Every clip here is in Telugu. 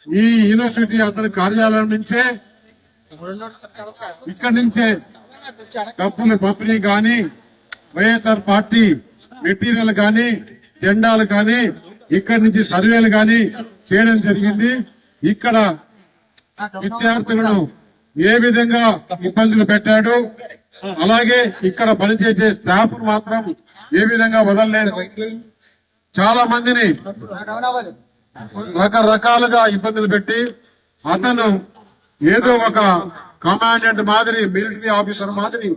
ఈ యూనివర్సిటీ అతని కార్యాలయం నుంచే ఇక్కడి నుంచే డబ్బులు పంపిణీ గాని, వైఎస్ఆర్ పార్టీ మెటీరియల్ గాని, జెండాలు గాని, ఇక్కడి నుంచి సర్వేలు గాని చేయడం జరిగింది. ఇక్కడ విద్యార్థులను ఏ విధంగా ఇబ్బందులు పెట్టాడు, అలాగే ఇక్కడ పనిచేసే స్టాఫ్ మాత్రం ఏ విధంగా వదలలేదు. చాలా మందిని రకరకాలుగా ఇబ్బందులు పెట్టి అతను ఏదో ఒక కమాండెంట్ మాదిరి, మిలిటరీ ఆఫీసర్ మాదిరి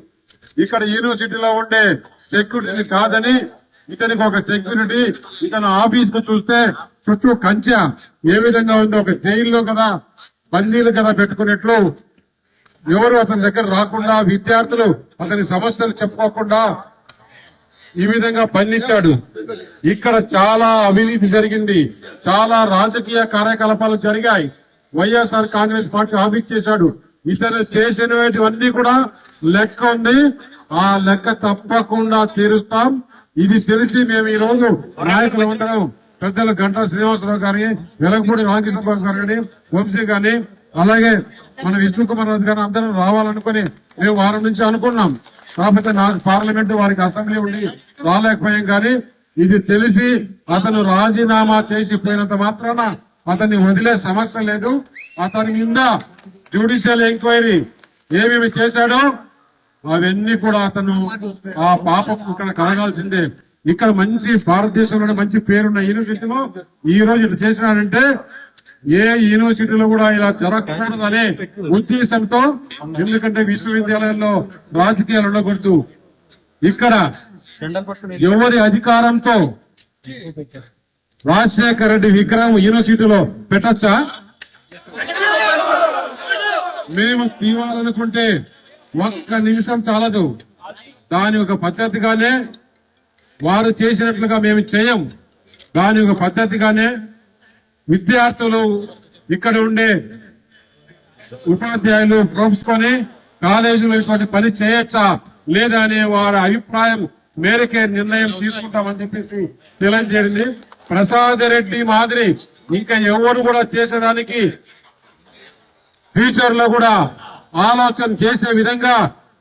ఇక్కడ యూనివర్సిటీలో ఉండే సెక్యూరిటీ కాదని ఇతనికి ఒక సెక్యూరిటీ, ఇతను ఆఫీస్ కు చూస్తే చుట్టూ కంచె ఏ విధంగా ఉందో, ఒక జైల్లో కదా బందీలు కదా పెట్టుకున్నట్లు ఎవరు అతని దగ్గర రాకుండా, విద్యార్థులు అతని సమస్యలు చెప్పుకోకుండా ఈ విధంగా పనిచ్చాడు. ఇక్కడ చాలా అవినీతి జరిగింది, చాలా రాజకీయ కార్యకలాపాలు జరిగాయి. వైఎస్ఆర్ కాంగ్రెస్ పార్టీ ఆఫీస్ చేశాడు. ఇతను చేసినవన్నీ కూడా లెక్క ఉంది, ఆ లెక్క తప్పకుండా తీరుస్తాం. ఇది తెలిసి మేము ఈ రోజు నాయకులు అందరం, పెద్దలు గంటా శ్రీనివాసరావు గారిని, వెలగపూడి రామకృష్ణ గారిని, వంశీ గాని, అలాగే మన విష్ణు కుమార్ రాజు గారు అందరం రావాలనుకుని మేము వారం నుంచి అనుకున్నాం. కాకపోతే నాకు పార్లమెంటు వారికి అసెంబ్లీ ఉండి రాలేకపోయాం. కానీ ఇది తెలిసి అతను రాజీనామా చేసి పోయినంత మాత్రాన అతన్ని వదిలే సమస్య లేదు. అతని మీద జ్యుడిషియల్ ఎంక్వైరీ ఏమేమి చేశాడో అవన్నీ కూడా అతను ఆ పాపం ఇక్కడ కలగాల్సిందే. ఇక్కడ మంచి భారతదేశంలో మంచి పేరున్న యూనివర్సిటీలో ఈ రోజు ఇట్లా చేసినాడంటే ఏ యూనివర్సిటీలో కూడా ఇలా జరగకూడదనే ఉద్దేశంతో, ఎందుకంటే విశ్వవిద్యాలయాల్లో రాజకీయాలు ఉండకూడదు. ఇక్కడ ఎవరి అధికారంతో రాజశేఖర రెడ్డి విగ్రహం యూనివర్సిటీలో పెట్టచ్చా? మేము తీవాలనుకుంటే ఒక్క నిమిషం చాలదు. దాని ఒక పద్ధతిగానే వారు చేసినట్లుగా మేము చేయం. దాని ఒక పద్ధతిగానే విద్యార్థులు ఇక్కడ ఉండే ఉపాధ్యాయులు ప్రొఫెసర్ని కాలేజీలో పని చేయొచ్చా లేదా అనే వారి అభిప్రాయం మేరకే నిర్ణయం తీసుకుంటామని చెప్పేసి తెలియజేయండి. ప్రసాద్ రెడ్డి మాదిరి ఇంకా ఎవరు కూడా చేసేదానికి ఫ్యూచర్ లో కూడా ఆలోచన చేసే విధంగా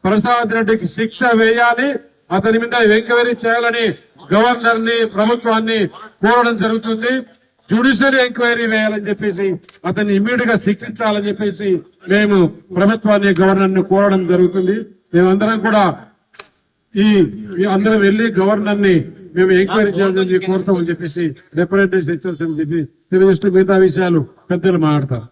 ప్రసాద్ రెడ్డికి శిక్ష వేయాలి, అతని మీద ఎంక్వైరీ చేయాలని గవర్నర్ ని, ప్రభుత్వాన్ని కోరడం జరుగుతుంది. జ్యుడిషియల్ ఎంక్వైరీ వేయాలని చెప్పేసి అతన్ని ఇమ్మీడియట్ గా శిక్షించాలని చెప్పేసి మేము ప్రభుత్వాన్ని, గవర్నర్ ని కోరడం జరుగుతుంది. మేమందరం కూడా అందరం వెళ్లి గవర్నర్ ని మేము ఎంక్వైరీ చేయాలని కోరుతామని చెప్పేసి రిప్రజెంటేషన్ ఇచ్చాల్సింది చెప్పి తెలియజేస్తూ మిగతా విషయాలు పెద్దలు మాట్లాడతారు.